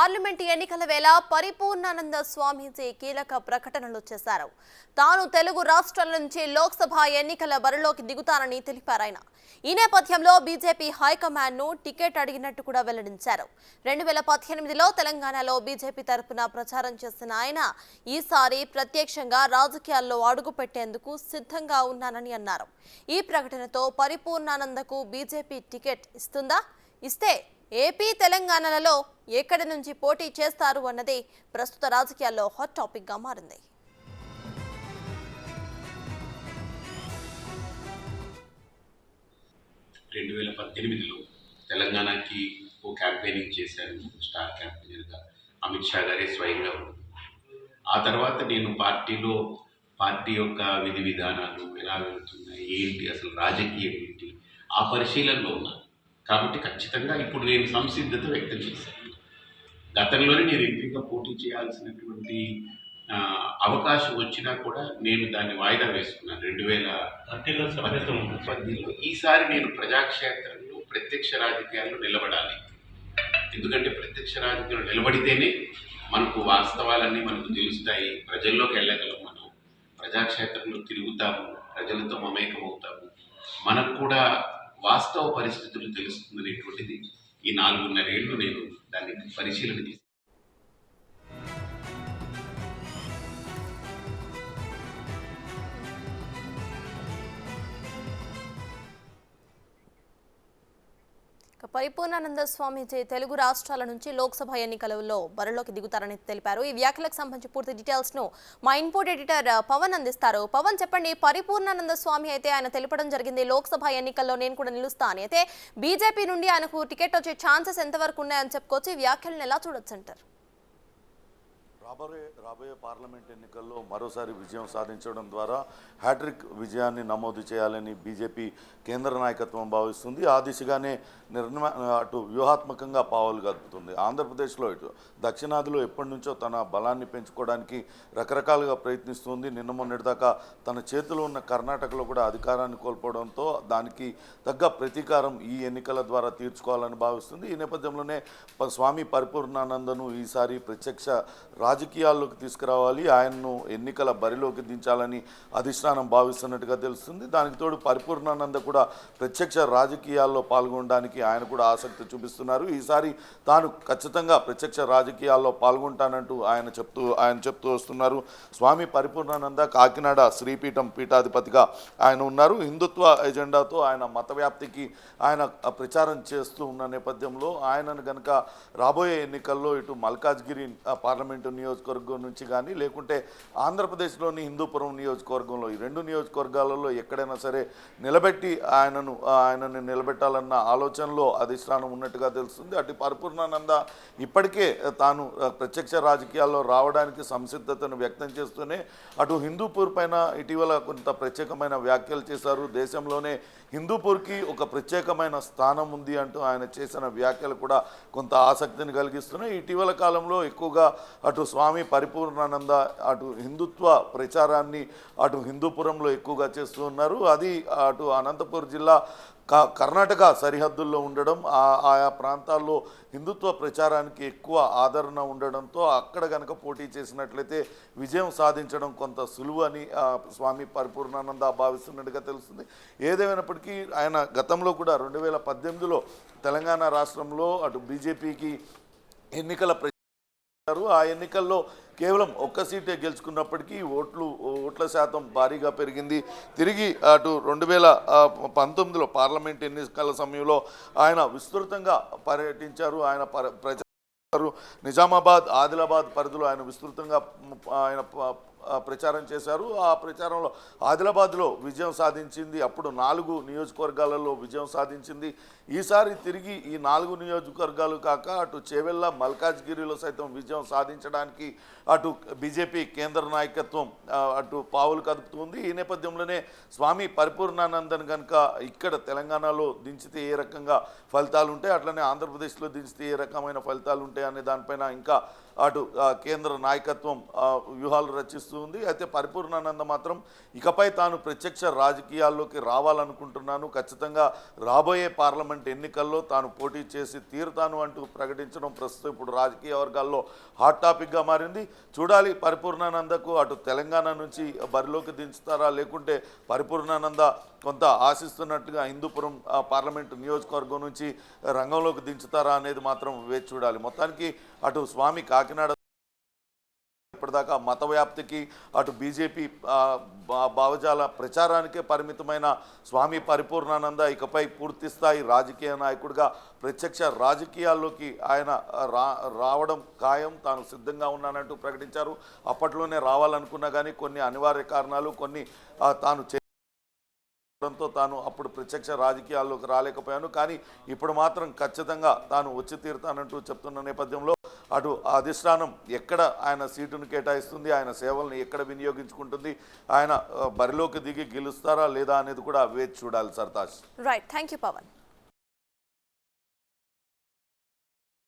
Parliament ఎన్నికల వేళ పరిపూర్ణానంద స్వామీజీ కీలక ప్రకటనలు చేశారు. తాను తెలుగు రాష్ట్రాల నుంచి లోక్సభ ఎన్నికల బరిలోకి దిగుతానని తెలిపారాయన. ఈ నేపథ్యంలో బీజేపీ హైకమాండ్ ను టికెట్ అడిగినట్టు కూడా వెల్లడించారు. 2018లో తెలంగాణలో బీజేపీ తరపున ప్రచారం చేసిన ఆయన ఈసారి ప్రత్యక్షంగా రాజకీయాల్లో అడుగు పెట్టేందుకు సిద్ధంగా ఉన్నానని అన్నారు. ఈ ప్రకటనతో పరిపూర్ణానందకు బీజేపీ టికెట్ ఇస్తుందా? ఇస్తే ఏపీ తెలంగాణలలో ఎక్కడి నుంచి పోటీ చేస్తారు అన్నది ప్రస్తుత రాజకీయాల్లో హాట్ టాపిక్ గా మారింది. తెలంగాణకి ఓ క్యాంపెయినింగ్ చేశారు. స్టార్ క్యాంపెయినర్గా అమిత్ షా గారే స్వయంగా ఉన్నారు. ఆ తర్వాత నేను పార్టీ యొక్క విధి విధానాలు ఎలా వెళుతున్నాయి, ఏంటి అసలు రాజకీయం ఏంటి, ఆ పరిశీలనలో ఉన్నాను. కాబట్టి ఖచ్చితంగా ఇప్పుడు నేను సంసిద్ధత వ్యక్తం చేశాను. గతంలోనే నేను ఎంపీగా పోటీ చేయాల్సినటువంటి అవకాశం వచ్చినా కూడా నేను దాన్ని వాయిదా వేసుకున్నాను 2018లో. ఈసారి నేను ప్రజాక్షేత్రంలో ప్రత్యక్ష రాజకీయాల్లో నిలబడాలి. ఎందుకంటే ప్రత్యక్ష రాజకీయాలు నిలబడితేనే మనకు వాస్తవాలన్నీ మనకు తెలుస్తాయి, ప్రజల్లోకి వెళ్ళగలం, మనం ప్రజాక్షేత్రంలో తిరుగుతాము, ప్రజలతో మమేకమవుతాము, మనకు కూడా వాస్తవ పరిస్థితులు తెలుస్తుందనేటువంటిది ఈ 4.5 ఏళ్ళు నేను దాన్ని పరిశీలన చేసి పరిపూర్ణానంద స్వామీజీ తెలుగు రాష్ట్రాల నుంచి లోక్సభ ఎన్నికలలో బరిలోకి దిగుతారని తెలిపారు. ఈ వ్యాఖ్యలకు సంబంధించి పూర్తి డీటెయిల్స్ ను మా ఇన్పుట్ ఎడిటర్ పవన్ అందిస్తారు. పవన్, చెప్పండి. పరిపూర్ణానంద స్వామి అయితే ఆయన తెలపడం జరిగింది, లోక్సభ ఎన్నికల్లో నేను కూడా నిలుస్తాను. అయితే బీజేపీ నుండి ఆయనకు టికెట్ వచ్చే ఛాన్సెస్ ఎంతవరకు ఉన్నాయని చెప్పుకోవచ్చు? ఈ వ్యాఖ్యలను ఎలా చూడొచ్చు అంటారు? రాబోయే పార్లమెంట్ ఎన్నికల్లో మరోసారి విజయం సాధించడం ద్వారా హ్యాట్రిక్ విజయాన్ని నమోదు చేయాలని బీజేపీ కేంద్ర నాయకత్వం భావిస్తుంది. ఆ దిశగానే అటు వ్యూహాత్మకంగా పావులు కదుపుతుంది. ఆంధ్రప్రదేశ్లో ఇటు దక్షిణాదిలో ఎప్పటి నుంచో తన బలాన్ని పెంచుకోవడానికి రకరకాలుగా ప్రయత్నిస్తుంది. నిన్న మొన్నటిదాకా తన చేతిలో ఉన్న కర్ణాటకలో కూడా అధికారాన్ని కోల్పోవడంతో దానికి తగ్గ ప్రతీకారం ఈ ఎన్నికల ద్వారా తీర్చుకోవాలని భావిస్తుంది. ఈ నేపథ్యంలోనే స్వామి పరిపూర్ణానందను ఈసారి ప్రత్యక్ష రాజకీయాల్లోకి తీసుకురావాలి, ఆయన్ను ఎన్నికల బరిలోకి దించాలని అధిష్టానం భావిస్తున్నట్టుగా తెలుస్తుంది. దానికి తోడు పరిపూర్ణానంద కూడా ప్రత్యక్ష రాజకీయాల్లో పాల్గొనడానికి ఆయన కూడా ఆసక్తి చూపిస్తున్నారు. ఈసారి తాను ఖచ్చితంగా ప్రత్యక్ష రాజకీయాల్లో పాల్గొంటానంటూ ఆయన చెప్తూ వస్తున్నారు. స్వామి పరిపూర్ణానంద కాకినాడ శ్రీపీఠం పీఠాధిపతిగా ఆయన ఉన్నారు. హిందుత్వ ఎజెండాతో ఆయన మత వ్యాప్తికి ఆయన ప్రచారం చేస్తూ ఉన్న నేపథ్యంలో ఆయనను గనక రాబోయే ఎన్నికల్లో ఇటు మల్కాజ్గిరి పార్లమెంటు నియోజకవర్గం నుంచి కానీ లేకుంటే ఆంధ్రప్రదేశ్లోని హిందూపురం నియోజకవర్గంలో ఈ 2 నియోజకవర్గాలలో ఎక్కడైనా సరే నిలబెట్టి ఆయనను నిలబెట్టాలన్న ఆలోచనలో అధిష్టానం ఉన్నట్టుగా తెలుస్తుంది. అటు పరిపూర్ణానంద ఇప్పటికే తాను ప్రత్యక్ష రాజకీయాల్లో రావడానికి సంసిద్ధతను వ్యక్తం చేస్తూనే అటు హిందూపూర్ పైన ఇటీవల కొంత ప్రత్యేకమైన వ్యాఖ్యలు చేశారు. దేశంలోనే హిందూపూర్కి ఒక ప్రత్యేకమైన స్థానం ఉంది అంటూ ఆయన చేసిన వ్యాఖ్యలు కూడా కొంత ఆసక్తిని కలిగిస్తున్నాయి. ఇటీవల కాలంలో ఎక్కువగా అటు స్వామి పరిపూర్ణానంద అటు హిందుత్వ ప్రచారాన్ని అటు హిందూపురంలో ఎక్కువగా చేస్తూ ఉన్నారు. అది అటు అనంతపురం జిల్లా కర్ణాటక సరిహద్దుల్లో ఉండడం, ఆయా ప్రాంతాల్లో హిందుత్వ ప్రచారానికి ఎక్కువ ఆదరణ ఉండడంతో అక్కడ కనుక పోటీ చేసినట్లయితే విజయం సాధించడం కొంత సులువు అని స్వామి పరిపూర్ణానంద భావిస్తున్నట్టుగా తెలుస్తుంది. ఏదేమైనప్పటికీ ఆయన గతంలో కూడా 2018లో తెలంగాణ రాష్ట్రంలో అటు బీజేపీకి ఎన్నికల ఆ ఎన్నికల్లో కేవలం ఒక్క సీటే గెలుచుకున్నప్పటికీ ఓట్ల శాతం భారీగా పెరిగింది. తిరిగి అటు 2019లో పార్లమెంట్ ఎన్నికల సమయంలో ఆయన విస్తృతంగా పర్యటించారు. ఆయన నిజామాబాద్, ఆదిలాబాద్ పరిధిలో ఆయన విస్తృతంగా ఆయన ప్రచారం చేశారు. ఆ ప్రచారంలో ఆదిలాబాద్లో విజయం సాధించింది. అప్పుడు 4 నియోజకవర్గాలలో విజయం సాధించింది. ఈసారి తిరిగి ఈ 4 నియోజకవర్గాలు కాక అటు చేవెళ్ళ, మల్కాజ్గిరిలో సైతం విజయం సాధించడానికి అటు బీజేపీ కేంద్ర నాయకత్వం అటు పావులు కదుపుతుంది. ఈ నేపథ్యంలోనే స్వామి పరిపూర్ణానందన్ కనుక ఇక్కడ తెలంగాణలో దించితే ఏ రకంగా ఫలితాలు ఉంటాయి, అట్లనే ఆంధ్రప్రదేశ్లో దించితే ఏ రకమైన ఫలితాలు ఉంటాయి అనే దానిపైన ఇంకా అటు కేంద్ర నాయకత్వం వ్యూహాలు రచిస్తూ తెలుస్తూ ఉంది. అయితే పరిపూర్ణానంద మాత్రం ఇకపై తాను ప్రత్యక్ష రాజకీయాల్లోకి రావాలనుకుంటున్నాను, ఖచ్చితంగా రాబోయే పార్లమెంట్ ఎన్నికల్లో తాను పోటీ చేసి తీరుతాను అంటూ ప్రకటించడం ప్రస్తుతం ఇప్పుడు రాజకీయ వర్గాల్లో హాట్ టాపిక్గా మారింది. చూడాలి పరిపూర్ణానందకు అటు తెలంగాణ నుంచి బరిలోకి దించుతారా, లేకుంటే పరిపూర్ణానంద కొంత ఆశిస్తున్నట్టుగా హిందూపురం పార్లమెంటు నియోజకవర్గం నుంచి రంగంలోకి దించుతారా అనేది మాత్రం వేచి చూడాలి. మొత్తానికి అటు స్వామి కాకినాడ ఇప్పటిదాకా మత వ్యాప్తికి అటు బీజేపీ భావజాల ప్రచారానికే పరిమితమైన స్వామి పరిపూర్ణానంద ఇకపై పూర్తిస్థాయి రాజకీయ నాయకుడిగా ప్రత్యక్ష రాజకీయాల్లోకి ఆయన రావడం ఖాయం, తాను సిద్ధంగా ఉన్నానంటూ ప్రకటించారు. అప్పట్లోనే రావాలనుకున్నా కానీ కొన్ని అనివార్య కారణాలు, కొన్ని తాను తాను అప్పుడు ప్రత్యక్ష రాజకీయాల్లోకి రాలేకపోయాను, కానీ ఇప్పుడు మాత్రం ఖచ్చితంగా తాను వచ్చి తీరుతానంటూ చెప్తున్న నేపథ్యంలో అటు అధిష్టానం ఎక్కడ ఆయన సీటును కేటాయిస్తుంది, ఆయన సేవల్ని ఎక్కడ వినియోగించుకుంటుంది, ఆయన బరిలోకి దిగి గెలుస్తారా లేదా అనేది కూడా వేచి చూడాలి. Sartaj. Right, thank you Pawan.